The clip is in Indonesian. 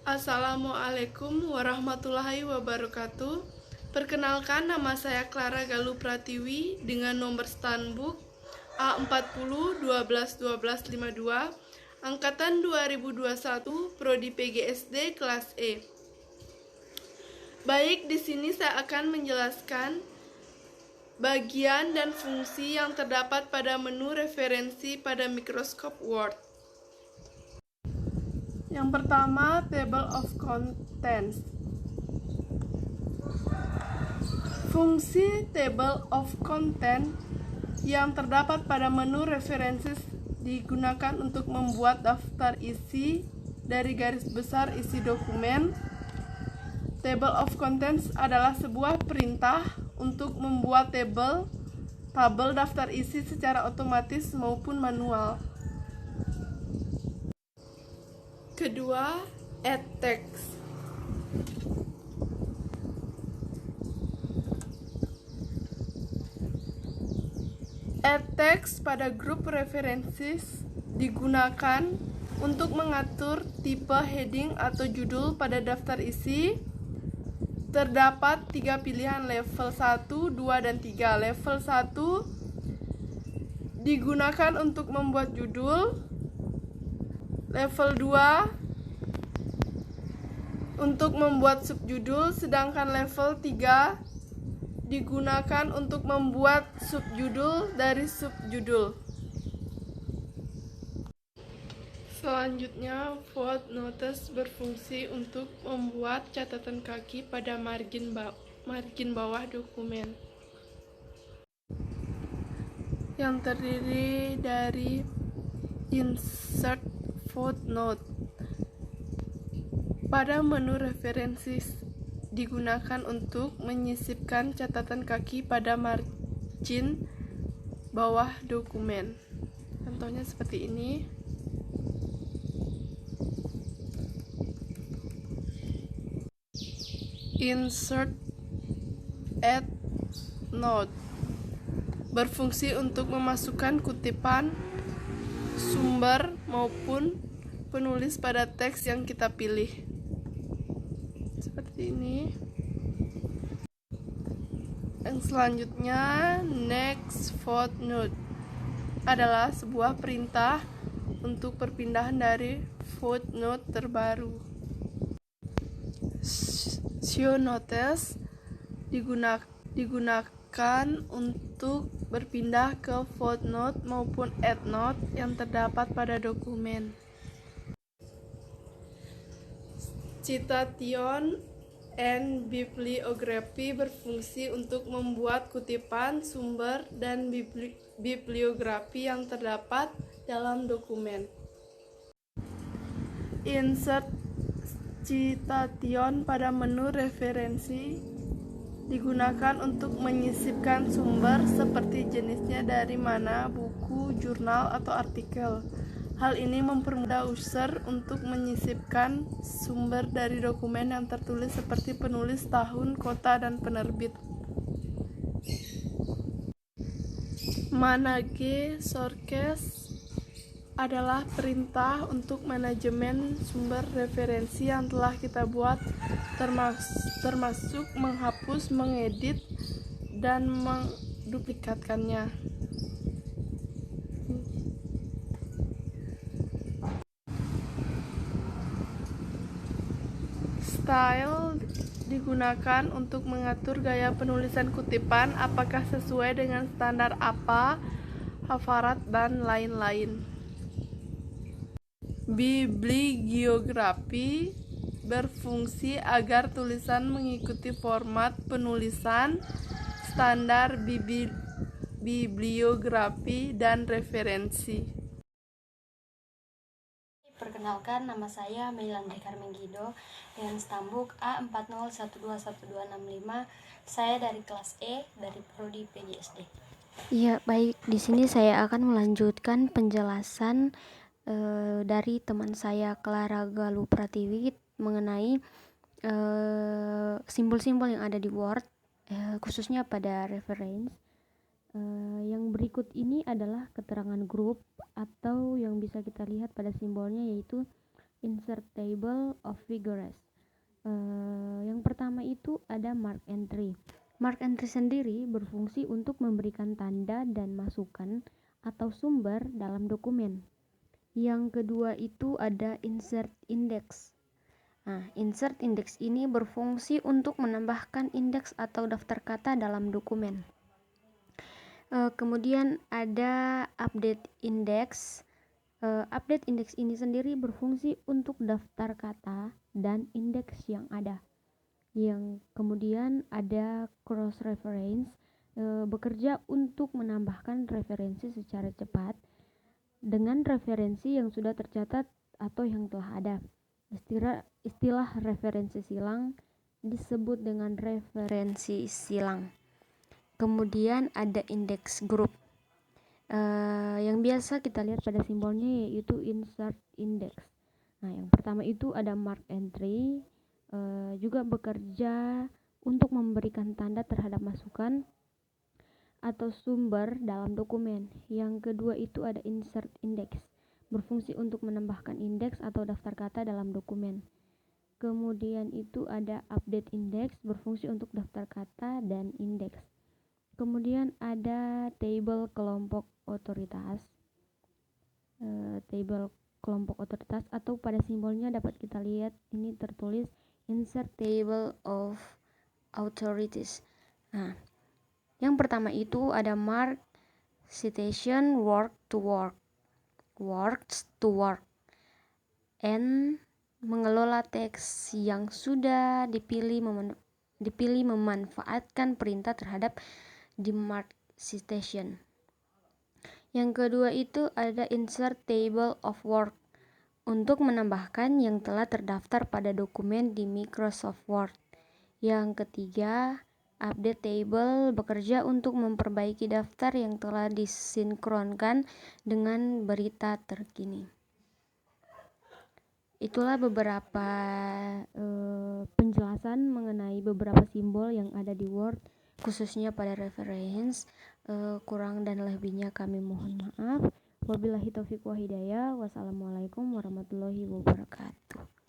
Assalamualaikum warahmatullahi wabarakatuh. Perkenalkan, nama saya Clara Galuh Pratiwi dengan nomor Stanbook A40 12 12 52 angkatan 2021 prodi PGSD kelas E. Baik, di sini saya akan menjelaskan bagian dan fungsi yang terdapat pada menu referensi pada Microsoft Word. Yang pertama, table of contents. Fungsi table of content yang terdapat pada menu referensi digunakan untuk membuat daftar isi dari garis besar isi dokumen. Table of contents adalah sebuah perintah untuk membuat tabel daftar isi secara otomatis maupun manual. Kedua, add text. Add text pada grup references digunakan untuk mengatur tipe heading atau judul pada daftar isi. Terdapat 3 pilihan level 1, 2, dan 3. Level 1 digunakan untuk membuat judul. Level 2 untuk membuat subjudul, sedangkan level 3 digunakan untuk membuat subjudul dari subjudul. Selanjutnya, footnotes berfungsi untuk membuat catatan kaki pada margin bawah dokumen, yang terdiri dari insert footnote. Pada menu referensi digunakan untuk menyisipkan catatan kaki pada margin bawah dokumen. Contohnya seperti ini. Insert add note berfungsi untuk memasukkan kutipan, sumber, maupun penulis pada teks yang kita pilih. Seperti ini. Yang selanjutnya, next footnote adalah sebuah perintah untuk perpindahan dari footnote terbaru. Show notice digunakan untuk berpindah ke footnote maupun endnote yang terdapat pada dokumen. Citation and bibliography berfungsi untuk membuat kutipan, sumber, dan bibliografi yang terdapat dalam dokumen. Insert citation pada menu referensi digunakan untuk menyisipkan sumber seperti jenisnya dari mana, buku, jurnal, atau artikel. Hal ini mempermudah user untuk menyisipkan sumber dari dokumen yang tertulis seperti penulis, tahun, kota, dan penerbit. Manage sources adalah perintah untuk manajemen sumber referensi yang telah kita buat, termasuk menghapus, mengedit, dan menduplikatkannya. Style digunakan untuk mengatur gaya penulisan kutipan, apakah sesuai dengan standar apa, hafarat, dan lain-lain. Bibliografi berfungsi agar tulisan mengikuti format penulisan standar bibliografi dan referensi. Perkenalkan, nama saya Meilanda Carmenggido dengan Stanbook A40121265. Saya dari kelas E dari prodi PGSD. Ya, baik. Di sini saya akan melanjutkan penjelasan dari teman saya Clara Galuh Pratiwi mengenai simbol-simbol yang ada di Word, khususnya pada reference. Yang berikut ini adalah keterangan grup atau yang bisa kita lihat pada simbolnya, yaitu insert table of figures. Yang pertama itu ada mark entry. Mark entry sendiri berfungsi untuk memberikan tanda dan masukan atau sumber dalam dokumen. Yang kedua itu ada insert index. Nah, insert index ini berfungsi untuk menambahkan indeks atau daftar kata dalam dokumen. Kemudian ada update index. Update index ini sendiri berfungsi untuk daftar kata dan indeks yang ada. Yang kemudian ada cross reference, bekerja untuk menambahkan referensi secara cepat dengan referensi yang sudah tercatat atau yang telah ada. Istilah referensi silang disebut dengan referensi silang. Kemudian ada index group. Yang biasa kita lihat pada simbolnya yaitu insert index. Nah, yang pertama itu ada mark entry, juga bekerja untuk memberikan tanda terhadap masukan atau sumber dalam dokumen. Yang kedua itu ada insert index, berfungsi untuk menambahkan indeks atau daftar kata dalam dokumen. Kemudian itu ada update index, berfungsi untuk daftar kata dan indeks. Kemudian ada table kelompok otoritas. Table kelompok otoritas atau pada simbolnya dapat kita lihat ini tertulis insert table of authorities. Nah, yang pertama itu ada mark citation work to work, works to work, and mengelola teks yang sudah dipilih memanfaatkan perintah terhadap di mark citation. Yang kedua itu ada insert table of work, untuk menambahkan yang telah terdaftar pada dokumen di Microsoft Word. Yang ketiga, update table, bekerja untuk memperbaiki daftar yang telah disinkronkan dengan berita terkini. Itulah beberapa penjelasan mengenai beberapa simbol yang ada di Word, khususnya pada reference. Kurang dan lebihnya kami mohon maaf. Wabillahi taufiq wa hidayah. Wassalamualaikum warahmatullahi wabarakatuh.